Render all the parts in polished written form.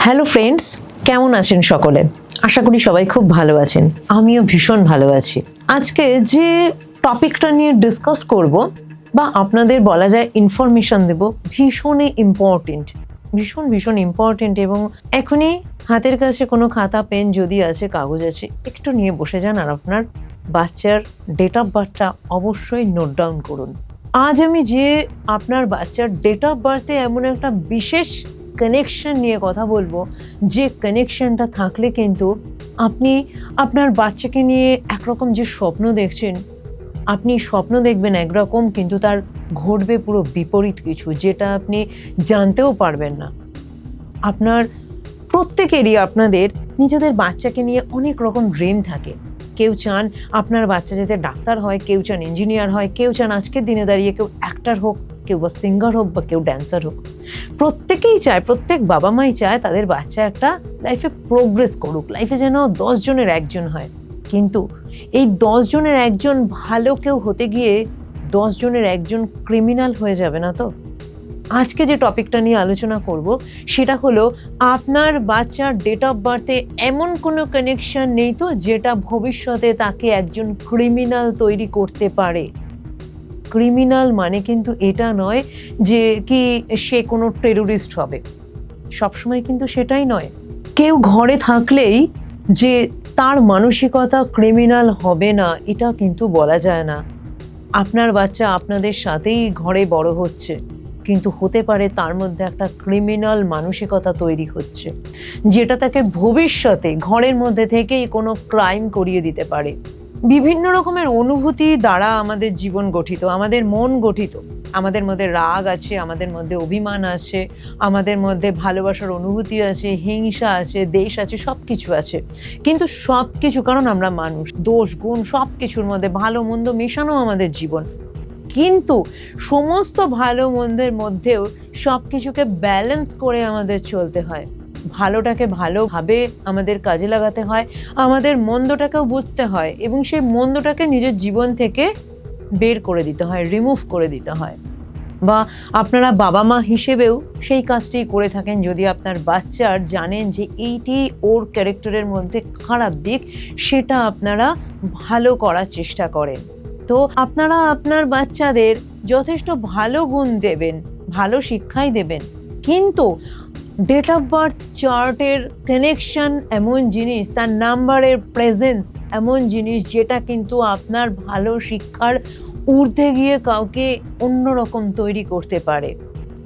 Hello friends, কেমন আছেন সকলে? আশা করি সবাই খুব ভালো আছেন। আমিও ভীষণ ভালো আছি। আজকে যে টপিকটা নিয়ে ডিসকাস করব বা আপনাদের বলা যায় ইনফরমেশন দেব, ভীষণই ইম্পর্টেন্ট, ভীষণ ইম্পর্টেন্ট। এবং এখনই হাতের কাছে কোনো খাতা পেন যদি আছে, কাগজ আছে, একটু নিয়ে বসে যান আর আপনার বাচ্চার ডেট অফ বার্থটা অবশ্যই নোট ডাউন করুন। আজ আমি যে আপনার বাচ্চার ডেট অফ বার্থে এমন একটা বিশেষ কানেকশন নিয়ে কথা বলবো, যে কানেকশনটা থাকলে কিন্তু আপনি আপনার বাচ্চাকে নিয়ে একরকম যে স্বপ্ন দেখছেন, আপনি স্বপ্ন দেখবেন একরকম, কিন্তু তার ঘটবে পুরো বিপরীত কিছু, যেটা আপনি জানতেও পারবেন না। আপনার প্রত্যেকেরই আপনাদের নিজেদের বাচ্চাকে নিয়ে অনেক রকম ড্রিম থাকে। কেউ চান আপনার বাচ্চা যাতে ডাক্তার হয়, কেউ চান ইঞ্জিনিয়ার হয়, কেউ চান আজকের দিনে দাঁড়িয়ে কেউ অ্যাক্টর হোক, কেউ বা সিঙ্গার হোক, বা কেউ ড্যান্সার হোক। প্রত্যেকেই চায়, প্রত্যেক বাবা মাই চায় তাদের বাচ্চা একটা লাইফে প্রোগ্রেস করুক, লাইফে যেন 10 জনের একজন হয়। কিন্তু এই 10 জনের একজন ভালো কেউ হতে গিয়ে 10 জনের একজন ক্রিমিনাল হয়ে যাবে না তো? আজকে যে টপিকটা নিয়ে আলোচনা করব সেটা হলো, আপনার বাচ্চার ডেট অফ বার্থে এমন কোনো কানেকশন নেই তো যেটা ভবিষ্যতে তাকে একজন ক্রিমিনাল তৈরি করতে পারে। ক্রিমিনাল মানে কিন্তু এটা নয় যে কি সে কোনো টেরোরিস্ট হবে, সবসময় কিন্তু সেটাই নয়। কেউ ঘরে থাকলেই যে তার মানসিকতা ক্রিমিনাল হবে না, এটা কিন্তু বলা যায় না। আপনার বাচ্চা আপনাদের সাথেই ঘরে বড় হচ্ছে, কিন্তু হতে পারে তার মধ্যে একটা ক্রিমিনাল মানসিকতা তৈরি হচ্ছে, যেটা তাকে ভবিষ্যতে ঘরের মধ্যে থেকেই কোনো ক্রাইম করিয়ে দিতে পারে। বিভিন্ন রকমের অনুভূতি দ্বারা আমাদের জীবন গঠিত, আমাদের মন গঠিত। আমাদের মধ্যে রাগ আছে, আমাদের মধ্যে অভিমান আছে, আমাদের মধ্যে ভালোবাসার অনুভূতি আছে, হিংসা আছে, দেশ আছে, সব কিছু আছে। কিন্তু সব কিছু, কারণ আমরা মানুষ, দোষ গুণ সব কিছুর মধ্যে ভালো মন্দ মেশানো আমাদের জীবন। কিন্তু সমস্ত ভালো মন্দের মধ্যেও সব কিছুকে ব্যালেন্স করে আমাদের চলতে হয়। ভালোটাকে ভালোভাবে আমাদের কাজে লাগাতে হয়, আমাদের মন্দটাকেও বুঝতে হয়, এবং সেই মন্দটাকে নিজের জীবন থেকে বের করে দিতে হয়, রিমুভ করে দিতে হয়। বা আপনারা বাবা মা হিসেবেও সেই কাজটি করে থাকেন, যদি আপনার বাচ্চার জানেন যে এইটি ওর ক্যারেক্টারের মধ্যে খারাপ দিক, সেটা আপনারা ভালো করার চেষ্টা করেন। তো আপনারা আপনার বাচ্চাদের যথেষ্ট ভালো গুণ দেবেন, ভালো শিক্ষাই দেবেন। কিন্তু ডেট অফ বার্থ চার্টের কানেকশন এমন জিনিস, তার নাম্বারের প্রেজেন্স এমন জিনিস, যেটা কিন্তু আপনার ভালো শিক্ষার ঊর্ধ্বে গিয়ে কাউকে অন্যরকম তৈরি করতে পারে।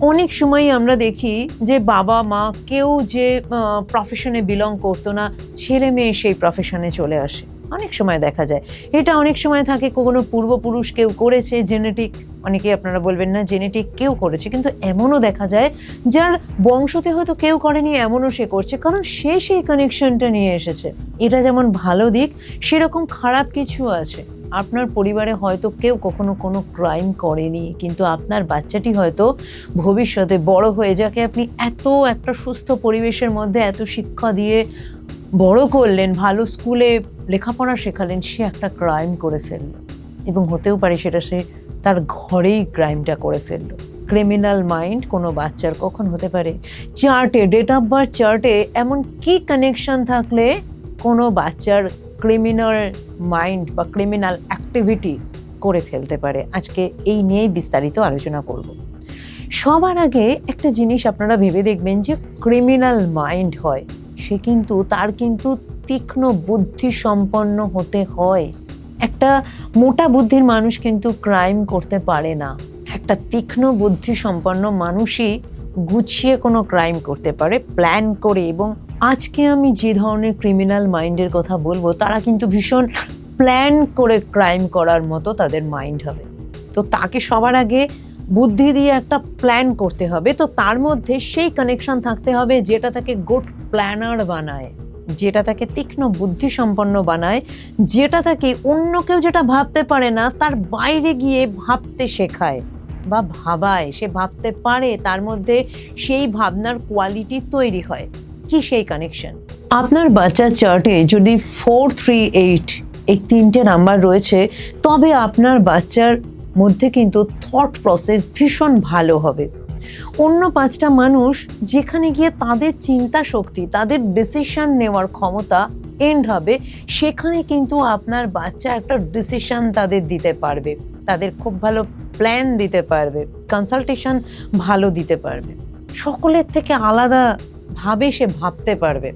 অনেক সময় আমরা দেখি যে বাবা মা কেউ যে প্রফেশনে বিলং করতো না, ছেলে মেয়ে সেই প্রফেশনে চলে আসে। অনেক সময় দেখা যায় এটা, অনেক সময় থাকে কোনো পূর্বপুরুষ কেউ করেছে, জেনেটিক, অনেকে আপনারা বলবেন না জেনেটিক কেউ করেছে, কিন্তু এমনও দেখা যায় যার বংশতে হয়তো কেউ করেনি, এমনও সে করছে, কারণ সে সেই কানেকশনটা নিয়ে এসেছে। এটা যেমন ভালো দিক, সেরকম খারাপ কিছু আছে। আপনার পরিবারে হয়তো কেউ কখনো কোনো ক্রাইম করেনি, কিন্তু আপনার বাচ্চাটি হয়তো ভবিষ্যতে বড় হয়ে, যাকে আপনি এত একটা সুস্থ পরিবেশের মধ্যে এত শিক্ষা দিয়ে বড় করলেন, ভালো স্কুলে লেখাপড়া শেখালেন, সে একটা ক্রাইম করে ফেললো। এবং হতেও পারে সেটা সে তার ঘরেই ক্রাইমটা করে ফেললো। ক্রিমিনাল মাইন্ড কোনো বাচ্চার কখন হতে পারে? চার্টে, ডেট অফ বার্থ চার্টে এমন কি কানেকশন থাকলে কোনো বাচ্চার ক্রিমিনাল মাইন্ড বা ক্রিমিনাল অ্যাক্টিভিটি করে ফেলতে পারে? আজকে এই নিয়েই বিস্তারিত আলোচনা করব। সবার আগে একটা জিনিস আপনারা ভেবে দেখবেন, যে ক্রিমিনাল মাইন্ড হয় সে কিন্তু, তার কিন্তু তীক্ষ্ণ বুদ্ধি সম্পন্ন হতে হয়। একটা মোটা বুদ্ধির মানুষ কিন্তু ক্রাইম করতে পারে না। একটা তীক্ষ্ণ বুদ্ধি সম্পন্ন মানুষই গুছিয়ে কোনো ক্রাইম করতে পারে, প্ল্যান করে। এবং আজকে আমি যে ধরনের ক্রিমিনাল মাইন্ডের কথা বলবো, তারা কিন্তু ভীষণ প্ল্যান করে ক্রাইম করার মতো তাদের মাইন্ড হবে। তো তাকে সবার আগে বুদ্ধি দিয়ে একটা প্ল্যান করতে হবে। তো তার মধ্যে সেই কানেকশন থাকতে হবে যেটা তাকে গুড প্ল্যানার বানায়, যেটা তাকে তীক্ষ্ণ বুদ্ধি সম্পন্ন বানায়, যেটা তাকে অন্য কেউ যেটা ভাবতে পারে না, তার বাইরে গিয়ে ভাবতে শেখায় বা ভাবায়। সে ভাবতে পারে, তার মধ্যে সেই ভাবনার কোয়ালিটি তৈরি হয়। কি সেই কানেকশন? আপনার বাচ্চার চার্টে যদি 4, 3, 8 এই 3টে নাম্বার রয়েছে, তবে আপনার বাচ্চার মধ্যে কিন্তু থট প্রসেস ভীষণ ভালো হবে। অন্য 5টা মানুষ যেখানে গিয়ে তাদের চিন্তা শক্তি, তাদের ডিসিশন নেওয়ার ক্ষমতা এন্ড হবে, সেখানে কিন্তু আপনার বাচ্চা একটা ডিসিশন তাদের দিতে পারবে, তাদের খুব ভালো প্ল্যান দিতে পারবে, কনসালটেশন ভালো দিতে পারবে, সকলের থেকে আলাদা ভাবে সে ভাবতে পারবে।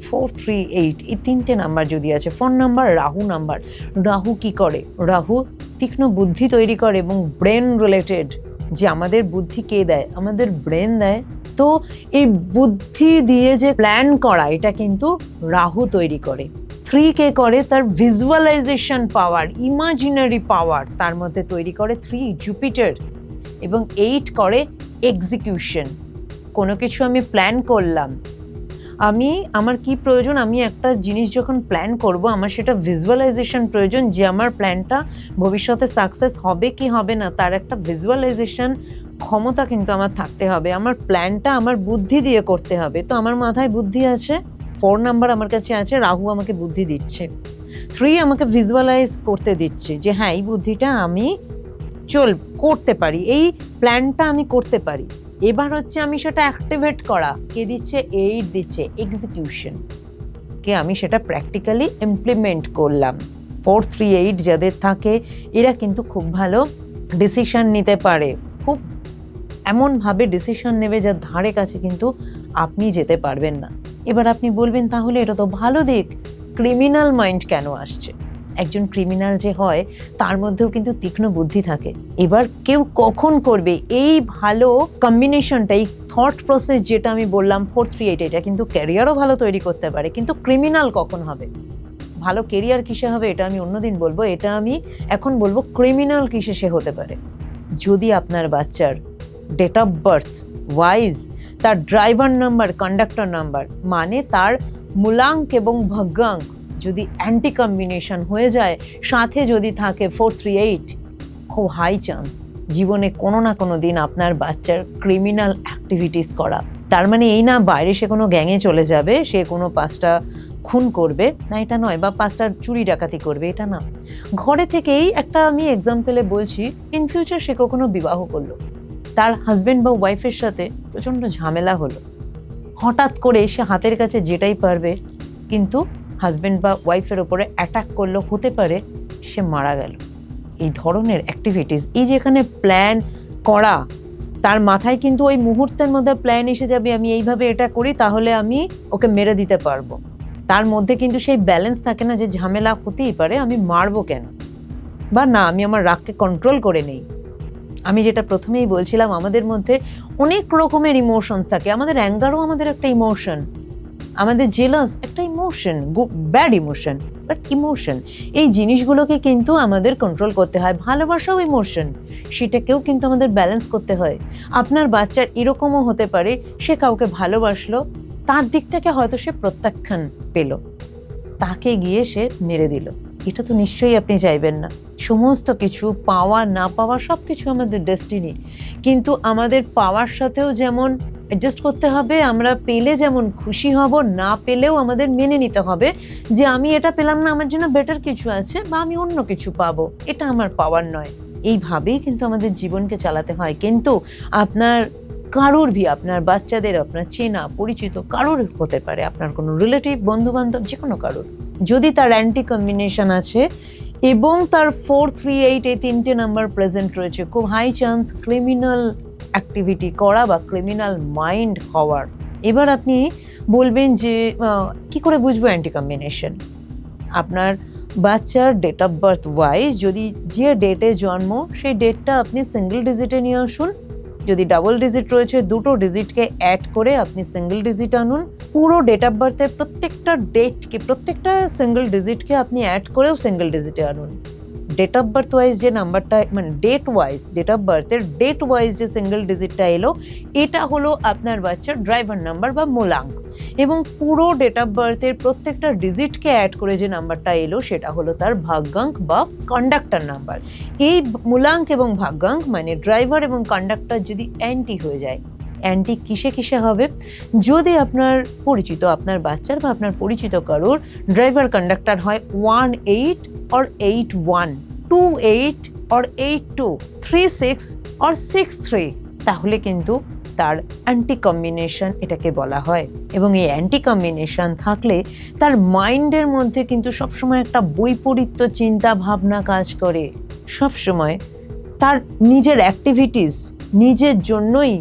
4, 3, 8 এই 3টে নাম্বার যদি আছে, 4 নাম্বার রাহু নাম্বার। রাহু কি করে? রাহু তীক্ষ্ণ বুদ্ধি তৈরি করে এবং ব্রেন রিলেটেড, যে আমাদের বুদ্ধি কে দেয়? আমাদের ব্রেন দেয়। তো এই বুদ্ধি দিয়ে যে প্ল্যান করা, এটা কিন্তু রাহু তৈরি করে। 3 কে করে? তার ভিজুয়ালাইজেশন পাওয়ার, ইমাজিনারি পাওয়ার তার মধ্যে তৈরি করে 3 জুপিটার। এবং 8 করে এক্সিকিউশন। কোনো কিছু আমি প্ল্যান করলাম, আমার কি প্রয়োজন? আমি একটা জিনিস যখন প্ল্যান করব, আমার সেটা ভিজুয়ালাইজেশন প্রয়োজন, যে আমার প্ল্যানটা ভবিষ্যতে সাকসেস হবে কি হবে না, তার একটা ভিজুয়ালাইজেশন ক্ষমতা কিন্তু আমার থাকতে হবে। আমার প্ল্যানটা আমার বুদ্ধি দিয়ে করতে হবে। তো আমার মাথায় বুদ্ধি আছে, 4 নাম্বার আমার কাছে আছে, রাহু আমাকে বুদ্ধি দিচ্ছে। 3 আমাকে ভিজুয়ালাইজ করতে দিচ্ছে যে হ্যাঁ, এই বুদ্ধিটা আমি করতে পারি, এই প্ল্যানটা আমি করতে পারি। এবার হচ্ছে আমি সেটা অ্যাক্টিভেট করা, কে দিচ্ছে? 8 দিচ্ছে এক্সিকিউশন, কে আমি সেটা প্র্যাকটিক্যালি ইমপ্লিমেন্ট করলাম। 4, 3, 8 যাদের থাকে, এরা কিন্তু খুব ভালো ডিসিশন নিতে পারে, খুব এমনভাবে ডিসিশন নেবে যার ধারে কাছে কিন্তু আপনি যেতে পারবেন না। এবার আপনি বলবেন তাহলে এটা তো ভালো দিক, ক্রিমিনাল মাইন্ড কেন আসছে? একজন ক্রিমিনাল যে হয় তার মধ্যেও কিন্তু তীক্ষ্ণ বুদ্ধি থাকে। এবার কেউ কখন করবে এই ভালো কম্বিনেশনটা, এই থট প্রসেস যেটা আমি বললাম 4, 3, 8, এটা কিন্তু ক্যারিয়ারও ভালো তৈরি করতে পারে, কিন্তু ক্রিমিনাল কখন হবে? ভালো কেরিয়ার কিসে হবে এটা আমি অন্যদিন বলবো, এটা আমি এখন বলবো ক্রিমিনাল কিসে সে হতে পারে। যদি আপনার বাচ্চার ডেট অফ বার্থ ওয়াইজ তার ড্রাইভার নাম্বার, কন্ডাক্টর নাম্বার, মানে তার মূলাঙ্ক এবং ভাগ্যাঙ্ক যদি অ্যান্টি কম্বিনেশন হয়ে যায়, সাথে যদি থাকে 4, 3, 8, খুব হাই চান্স জীবনে কোনো না কোনো দিন আপনার বাচ্চার ক্রিমিনাল অ্যাক্টিভিটিস করা। তার মানে এই না বাইরে সে কোনো গ্যাংয়ে চলে যাবে, সে কোনো 5টা খুন করবে না, এটা নয়, বা 5টা চুরি ডাকাতি করবে, এটা না। ঘরে থেকেই একটা আমি এক্সাম্পলে বলছি, ইন ফিউচার সে কখনো বিবাহ করলো, তার হাজবেন্ড বা ওয়াইফের সাথে প্রচণ্ড ঝামেলা হলো, হঠাৎ করে সে হাতের কাছে যেটাই পারবে কিন্তু হাজবেন্ড বা ওয়াইফের ওপরে অ্যাটাক করলো, হতে পারে সে মারা গেল। এই ধরনের অ্যাক্টিভিটিস, এই যেখানে প্ল্যান করা, তার মাথায় কিন্তু ওই মুহূর্তের মধ্যে প্ল্যান এসে যাবে, আমি এইভাবে এটা করি তাহলে আমি ওকে মেরে দিতে পারবো। তার মধ্যে কিন্তু সেই ব্যালেন্স থাকে না যে ঝামেলা হতেই পারে, আমি মারবো কেন, বা না আমি আমার রাগকে কন্ট্রোল করে নেই। আমি যেটা প্রথমেই বলছিলাম, আমাদের মধ্যে অনেক রকমের ইমোশনস থাকে। আমাদের অ্যাঙ্গারও আমাদের একটা ইমোশন, আমাদের জেলাস একটা emotion, bad emotion, but emotion. এই জিনিসগুলোকে কিন্তু আমাদের কন্ট্রোল করতে হয়। ভালোবাসাও ইমোশন, সেটাকেও কিন্তু আমাদের ব্যালেন্স করতে হয়। আপনার বাচ্চার এরকমও হতে পারে, সে কাউকে ভালোবাসলো, তার দিক থেকে হয়তো সে প্রত্যাখ্যান পেল, তাকে গিয়ে সে মেরে দিল। এটা তো নিশ্চয়ই আপনি চাইবেন না। সমস্ত কিছু পাওয়া না পাওয়া সব কিছু আমাদের ডেস্টিনি, কিন্তু আমাদের পাওয়ার সাথেও যেমন অ্যাডজাস্ট করতে হবে, আমরা পেলে যেমন খুশি হব, না পেলেও আমাদের মেনে নিতে হবে যে আমি এটা পেলাম না, আমার জন্য বেটার কিছু আছে, বা আমি অন্য কিছু পাবো, এটা আমার পাওয়ার নয়। এইভাবেই কিন্তু আমাদের জীবনকে চালাতে হয়। কিন্তু আপনার কারোর আপনার বাচ্চাদের, আপনার চেনা পরিচিত কারোর হতে পারে, আপনার কোনো রিলেটিভ, বন্ধু বান্ধব, যে কোনো কারোর, যদি তার অ্যান্টি কম্বিনেশন আছে এবং তার 4, 3, 8 এই 3টে নাম্বার প্রেজেন্ট রয়েছে, খুব হাই চান্স ক্রিমিনাল অ্যাক্টিভিটি করা বা ক্রিমিনাল মাইন্ড হওয়ার। এবার আপনি বলবেন যে কি করে বুঝবো অ্যান্টি কম্বিনেশন? আপনার বাচ্চার ডেট অফ বার্থ ওয়াইজ, যদি যে ডেটে জন্ম সেই ডেটটা আপনি সিঙ্গেল ডিজিটে নিয়ে আসুন, যদি ডাবল ডিজিট রয়েছে 2টো ডিজিটকে অ্যাড করে আপনি সিঙ্গেল ডিজিট আনুন। পুরো ডেট অফ বার্থের প্রত্যেকটা ডেটকে, প্রত্যেকটা সিঙ্গেল ডিজিটকে আপনি অ্যাড করেও সিঙ্গেল ডিজিটে আনুন। ডেট অফ বার্থ ওয়াইজ যে নাম্বারটা, মানে ডেট ওয়াইজ, ডেট অফ বার্থের ডেট ওয়াইজ যে সিঙ্গেল ডিজিটটা এলো, এটা হলো আপনার বাচ্চার ড্রাইভার নাম্বার বা মূলাঙ্ক। এবং পুরো ডেট অফ বার্থের প্রত্যেকটা ডিজিটকে অ্যাড করে যে নাম্বারটা এলো, সেটা হলো তার ভাগ্যাঙ্ক বা কন্ডাক্টর নাম্বার। এই মূলাঙ্ক এবং ভাগ্যাঙ্ক মানে ড্রাইভার এবং কন্ডাক্টর যদি অ্যান্টি হয়ে যায়, অ্যান্টি কিসে কিসে হবে? যদি আপনার পরিচিত, আপনার বাচ্চার বা আপনার পরিচিত কারোর ড্রাইভার কন্ডাক্টর হয় 1, 8 or 8, 1, 2, 8 or 8, 2, 3, 6 or 6, 3, তাহলে কিন্তু তার অ্যান্টি কম্বিনেশন এটাকে বলা হয়। এবং এই অ্যান্টি কম্বিনেশন থাকলে তার মাইন্ডের মধ্যে কিন্তু সবসময় একটা বৈপরীত্য চিন্তা ভাবনা কাজ করে। সবসময় তার নিজের অ্যাক্টিভিটিস নিজের জন্যই,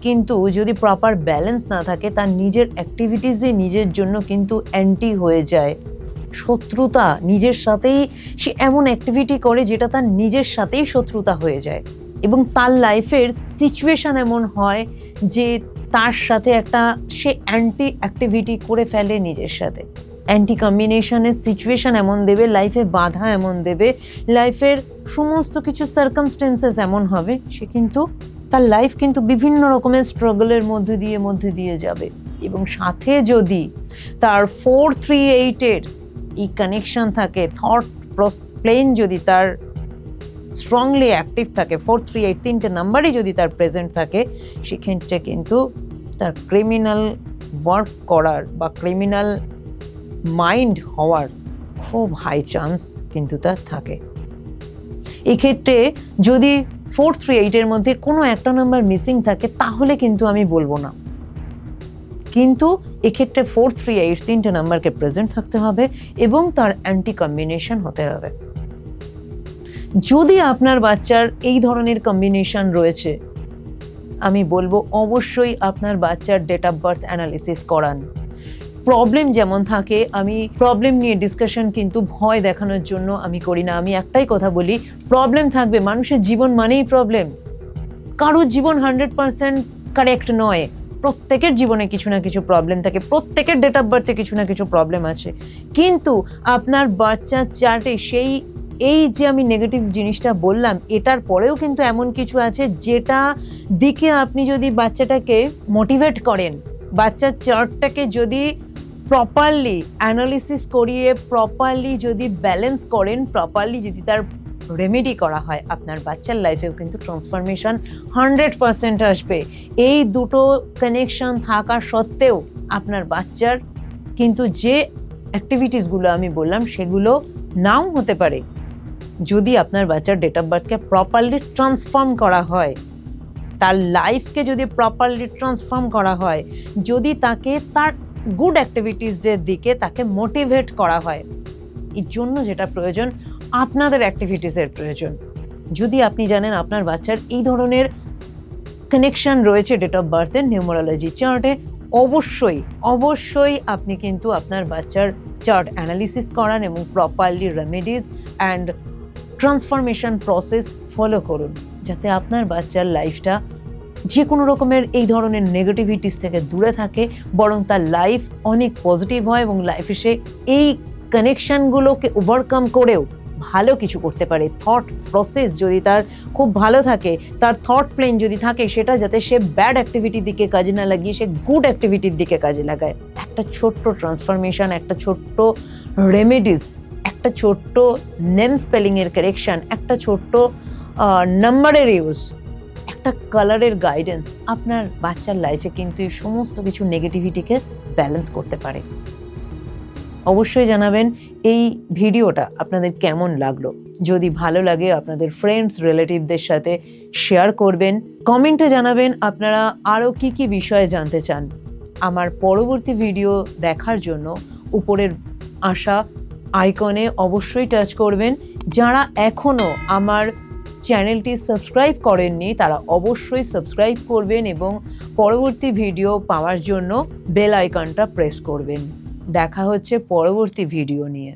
কিন্তু যদি প্রপার ব্যালেন্স না থাকে তার নিজের অ্যাক্টিভিটিসই নিজের জন্য কিন্তু অ্যান্টি হয়ে যায়। শত্রুতা নিজের সাথেই সে এমন অ্যাক্টিভিটি করে যেটা তার নিজের সাথেই শত্রুতা হয়ে যায়, এবং তার লাইফের সিচুয়েশন এমন হয় যে তার সাথে একটা সে অ্যান্টি অ্যাক্টিভিটি করে ফেলে নিজের সাথে। অ্যান্টি কম্বিনেশনের সিচুয়েশন এমন দেবে, লাইফে বাধা এমন দেবে, লাইফের সমস্ত কিছু সার্কামস্টেন্সেস এমন হবে, সে কিন্তু তার লাইফ কিন্তু বিভিন্ন রকমের স্ট্রাগলের মধ্যে দিয়ে যাবে। এবং সাথে যদি তার 438-এর এই কানেকশন থাকে, থট প্লেন যদি তার স্ট্রংলি অ্যাক্টিভ থাকে, 438 তিনটে নাম্বারই যদি তার প্রেজেন্ট থাকে, সেক্ষেত্রে কিন্তু তার ক্রিমিনাল ওয়ার্ক করার বা ক্রিমিনাল মাইন্ড হওয়ার খুব হাই চান্স কিন্তু তার থাকে। এক্ষেত্রে যদি 438-এর মধ্যে কোনো একটা নাম্বার মিসিং থাকে তাহলে কিন্তু আমি বলবো না, কিন্তু এক্ষেত্রে 438 তিনটে নাম্বারকে প্রেজেন্ট থাকতে হবে এবং তার অ্যান্টি কম্বিনেশন হতে হবে। যদি আপনার বাচ্চার এই ধরনের কম্বিনেশন রয়েছে, আমি বলবো অবশ্যই আপনার বাচ্চার ডেট অফ বার্থ অ্যানালিসিস করান। প্রবলেম যেমন থাকে, আমি প্রবলেম নিয়ে ডিসকাশন কিন্তু ভয় দেখানোর জন্য আমি করি না। আমি একটাই কথা বলি, প্রবলেম থাকবে, মানুষের জীবন মানেই প্রবলেম। কারোর জীবন 100% কারেক্ট নয়, প্রত্যেকের জীবনে কিছু না কিছু প্রবলেম থাকে, প্রত্যেকের ডেট অফ বার্থে কিছু না কিছু প্রবলেম আছে। কিন্তু আপনার বাচ্চার চার্টে এই যে আমি নেগেটিভ জিনিসটা বললাম, এটার পরেও কিন্তু এমন কিছু আছে যেটা দিকে আপনি যদি বাচ্চাটাকে মোটিভেট করেন, বাচ্চার চার্টটাকে যদি প্রপারলি অ্যানালিসিস করিয়ে প্রপারলি যদি ব্যালেন্স করেন, প্রপারলি যদি তার রেমেডি করা হয়, আপনার বাচ্চার লাইফেও কিন্তু ট্রান্সফরমেশন 100% আসবে। এই দুটো কানেকশন থাকা সত্ত্বেও আপনার বাচ্চার কিন্তু যে অ্যাক্টিভিটিসগুলো আমি বললাম সেগুলো নাও হতে পারে। যদি আপনার বাচ্চার ডেট অফ বার্থকে প্রপারলি ট্রান্সফর্ম করা হয়, তার লাইফকে যদি প্রপারলি ট্রান্সফর্ম করা হয়, যদি তাকে তার গুড অ্যাক্টিভিটিসদের দিকে তাকে মোটিভেট করা হয়, এর জন্য যেটা প্রয়োজন আপনাদের অ্যাক্টিভিটিসের প্রয়োজন। যদি আপনি জানেন আপনার বাচ্চার এই ধরনের কানেকশন রয়েছে ডেট অফ বার্থের নিউমারোলজি চার্টে, অবশ্যই আপনি কিন্তু আপনার বাচ্চার চার্ট অ্যানালিসিস করান এবং properly remedies and transformation process follow করুন, যাতে আপনার বাচ্চার লাইফটা যে কোনো রকমের এই ধরনের নেগেটিভিটিস থেকে দূরে থাকে, বরং তার লাইফ অনেক পজিটিভ হয় এবং লাইফে সে এই কানেকশনগুলোকে ওভারকাম করেও ভালো কিছু করতে পারে। থট প্রসেস যদি তার খুব ভালো থাকে, তার থট প্লেন যদি থাকে, সেটা যাতে সে ব্যাড অ্যাক্টিভিটির দিকে কাজে না লাগিয়ে সে গুড অ্যাক্টিভিটির দিকে কাজে লাগায়। একটা ছোট্ট ট্রান্সফরমেশন, একটা ছোট্ট রেমেডিস, একটা ছোট্ট নেম স্পেলিংয়ের কারেকশন, একটা ছোট্ট নাম্বারের ইউজ, একটা কালারের গাইডেন্স আপনার বাচ্চার লাইফে কিন্তু এই সমস্ত কিছু নেগেটিভিটিকে ব্যালেন্স করতে পারে। অবশ্যই জানাবেন এই ভিডিওটা আপনাদের কেমন লাগলো। যদি ভালো লাগে আপনাদের ফ্রেন্ডস রিলেটিভদের সাথে শেয়ার করবেন। কমেন্টে জানাবেন আপনারা আরও কি কি বিষয়ে জানতে চান। আমার পরবর্তী ভিডিও দেখার জন্য উপরের আসা আইকনে অবশ্যই টাচ করবেন। যারা এখনও আমার চ্যানেলটি সাবস্ক্রাইব করেননি তারা অবশ্যই সাবস্ক্রাইব করবেন এবং পরবর্তী ভিডিও পাওয়ার জন্য বেল আইকনটা প্রেস করবেন। দেখা হচ্ছে পরবর্তী ভিডিও নিয়ে।